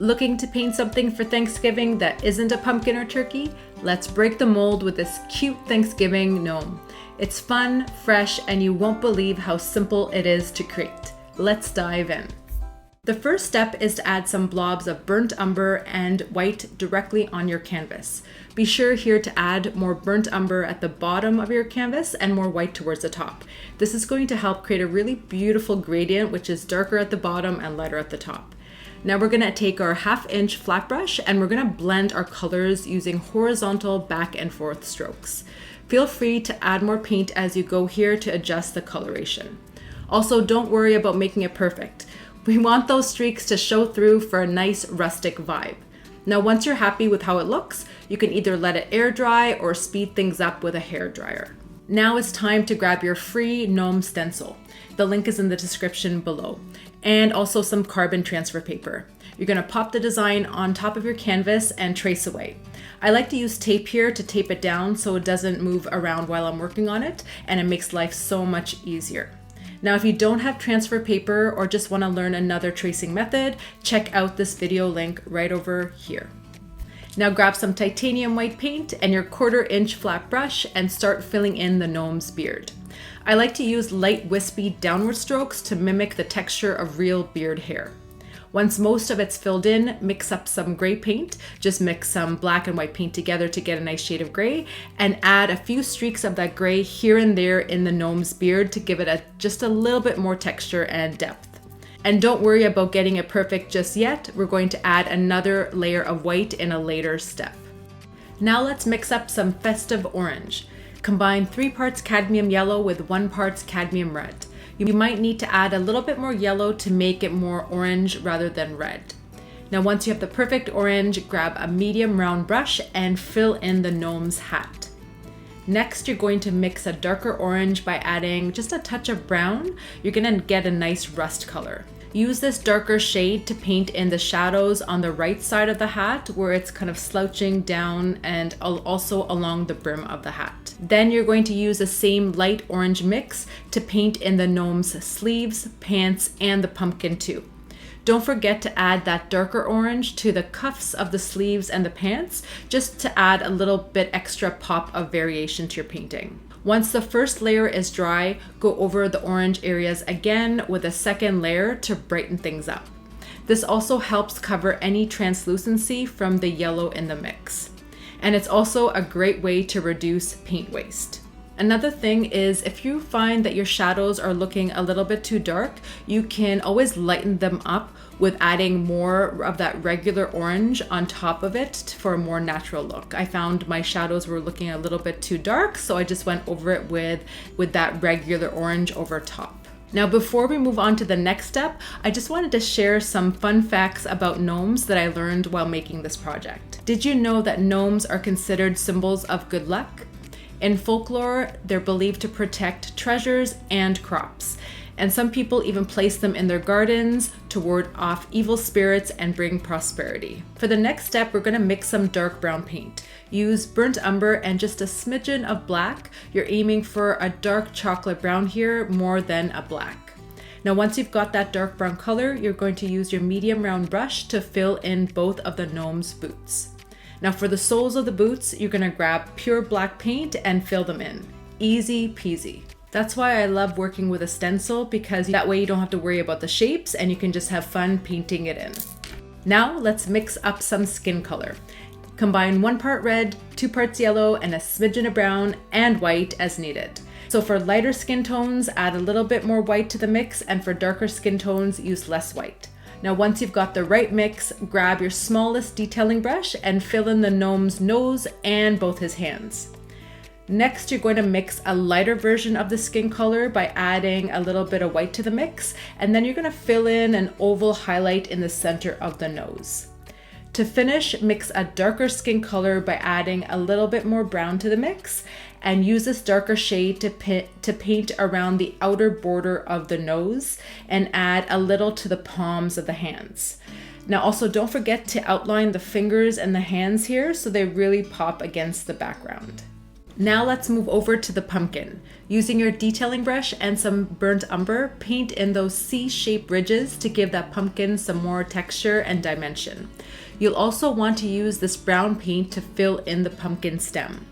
Looking to paint something for Thanksgiving that isn't a pumpkin or turkey? Let's break the mold with this cute Thanksgiving gnome. It's fun, fresh, and you won't believe how simple it is to create. Let's dive in. The first step is to add some blobs of burnt umber and white directly on your canvas. Be sure here to add more burnt umber at the bottom of your canvas and more white towards the top. This is going to help create a really beautiful gradient, which is darker at the bottom and lighter at the top. Now we're going to take our 1/2 inch flat brush and we're going to blend our colors using horizontal back and forth strokes. Feel free to add more paint as you go here to adjust the coloration. Also, don't worry about making it perfect. We want those streaks to show through for a nice rustic vibe. Now once you're happy with how it looks, you can either let it air dry or speed things up with a hair dryer. Now it's time to grab your free Gnome stencil. The link is in the description below. And also some carbon transfer paper. You're going to pop the design on top of your canvas and trace away. I like to use tape here to tape it down so it doesn't move around while I'm working on it, and it makes life so much easier. Now, if you don't have transfer paper or just want to learn another tracing method, check out this video link right over here. Now grab some titanium white paint and your 1/4 inch flat brush and start filling in the gnome's beard. I like to use light wispy downward strokes to mimic the texture of real beard hair. Once most of it's filled in, mix up some gray paint. Just mix some black and white paint together to get a nice shade of gray and add a few streaks of that gray here and there in the gnome's beard to give it just a little bit more texture and depth. And don't worry about getting it perfect just yet. We're going to add another layer of white in a later step. Now let's mix up some festive orange. Combine 3 parts cadmium yellow with 1 part cadmium red. You might need to add a little bit more yellow to make it more orange rather than red. Now once you have the perfect orange, grab a medium round brush and fill in the gnome's hat. Next, you're going to mix a darker orange by adding just a touch of brown. You're going to get a nice rust color. Use this darker shade to paint in the shadows on the right side of the hat where it's kind of slouching down and also along the brim of the hat. Then you're going to use the same light orange mix to paint in the gnome's sleeves, pants, and the pumpkin too. Don't forget to add that darker orange to the cuffs of the sleeves and the pants just to add a little bit extra pop of variation to your painting. Once the first layer is dry, go over the orange areas again with a second layer to brighten things up. This also helps cover any translucency from the yellow in the mix. And it's also a great way to reduce paint waste. Another thing is if you find that your shadows are looking a little bit too dark, you can always lighten them up with adding more of that regular orange on top of it for a more natural look. I found my shadows were looking a little bit too dark, so I just went over it with that regular orange over top. Now, before we move on to the next step, I just wanted to share some fun facts about gnomes that I learned while making this project. Did you know that gnomes are considered symbols of good luck? In folklore, they're believed to protect treasures and crops. And some people even place them in their gardens to ward off evil spirits and bring prosperity. For the next step, we're going to mix some dark brown paint. Use burnt umber and just a smidgen of black. You're aiming for a dark chocolate brown here more than a black. Now once you've got that dark brown color, you're going to use your medium round brush to fill in both of the gnome's boots. Now for the soles of the boots, you're going to grab pure black paint and fill them in. Easy peasy. That's why I love working with a stencil, because that way you don't have to worry about the shapes and you can just have fun painting it in. Now let's mix up some skin color. Combine 1 part red, 2 parts yellow, and a smidgen of brown and white as needed. So for lighter skin tones, add a little bit more white to the mix, and for darker skin tones, use less white. Now once you've got the right mix, grab your smallest detailing brush and fill in the gnome's nose and both his hands. Next, you're going to mix a lighter version of the skin color by adding a little bit of white to the mix, and then you're going to fill in an oval highlight in the center of the nose. To finish, mix a darker skin color by adding a little bit more brown to the mix, and use this darker shade to paint around the outer border of the nose and add a little to the palms of the hands. Now also don't forget to outline the fingers and the hands here so they really pop against the background. Now let's move over to the pumpkin. Using your detailing brush and some burnt umber, paint in those C-shaped ridges to give that pumpkin some more texture and dimension. You'll also want to use this brown paint to fill in the pumpkin stem.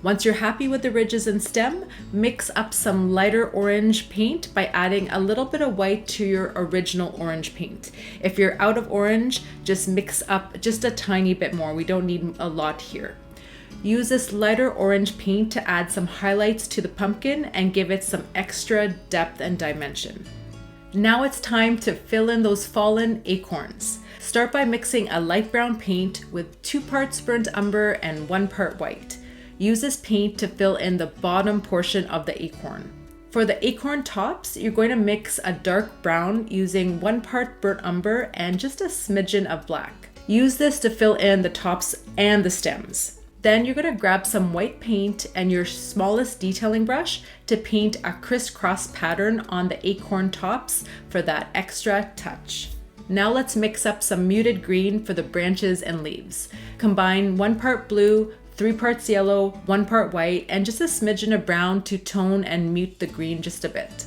Once you're happy with the ridges and stem, mix up some lighter orange paint by adding a little bit of white to your original orange paint. If you're out of orange, just mix up just a tiny bit more. We don't need a lot here. Use this lighter orange paint to add some highlights to the pumpkin and give it some extra depth and dimension. Now it's time to fill in those fallen acorns. Start by mixing a light brown paint with 2 parts burnt umber and 1 part white. Use this paint to fill in the bottom portion of the acorn. For the acorn tops, you're going to mix a dark brown using 1 part burnt umber and just a smidgen of black. Use this to fill in the tops and the stems. Then you're going to grab some white paint and your smallest detailing brush to paint a crisscross pattern on the acorn tops for that extra touch. Now let's mix up some muted green for the branches and leaves. Combine 1 part blue, 3 parts yellow, 1 part white, and just a smidgen of brown to tone and mute the green just a bit.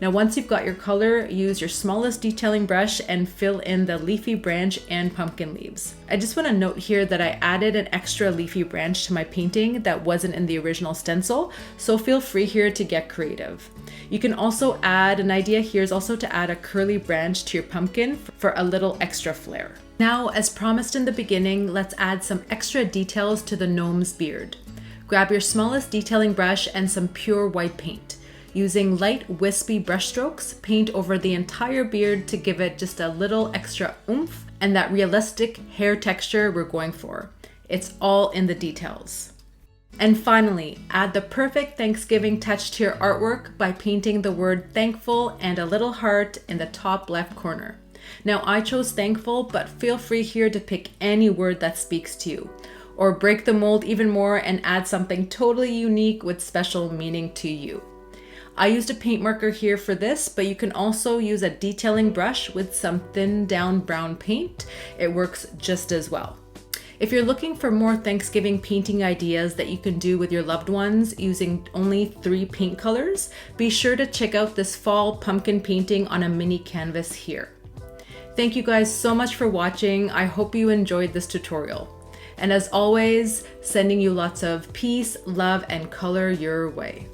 Now once you've got your color, use your smallest detailing brush and fill in the leafy branch and pumpkin leaves. I just want to note here that I added an extra leafy branch to my painting that wasn't in the original stencil, so feel free here to get creative. You can also add, an idea here is also to add a curly branch to your pumpkin for a little extra flair. Now, as promised in the beginning, let's add some extra details to the gnome's beard. Grab your smallest detailing brush and some pure white paint. Using light wispy brush strokes, paint over the entire beard to give it just a little extra oomph and that realistic hair texture we're going for. It's all in the details. And finally, add the perfect Thanksgiving touch to your artwork by painting the word thankful and a little heart in the top left corner. Now I chose thankful, but feel free here to pick any word that speaks to you. Or break the mold even more and add something totally unique with special meaning to you. I used a paint marker here for this, but you can also use a detailing brush with some thinned down brown paint. It works just as well. If you're looking for more Thanksgiving painting ideas that you can do with your loved ones using only 3 paint colors, be sure to check out this fall pumpkin painting on a mini canvas here. Thank you guys so much for watching. I hope you enjoyed this tutorial. And as always, sending you lots of peace, love, and color your way.